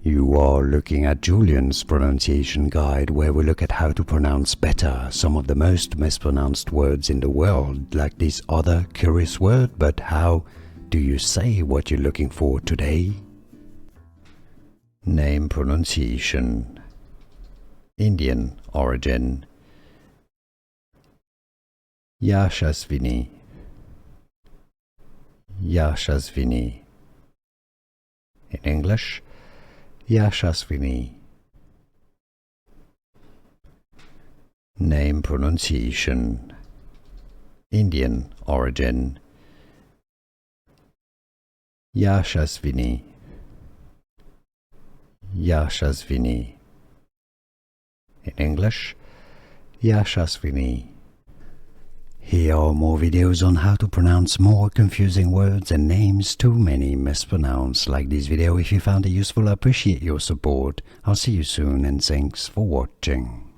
You are looking at Julian's pronunciation guide, where we look at how to pronounce better some of the most mispronounced words in the world, like this other curious word. But how do you say what you're looking for today? Name pronunciation. Indian origin. Yashaswini. Yashaswini. In English, Yashaswini. Name pronunciation. Indian origin. Yashaswini. Yashaswini. In English, Yashaswini. Here are more videos on how to pronounce more confusing words and names too many mispronounced. Like this video if you found it useful. I appreciate your support. I'll see you soon and thanks for watching.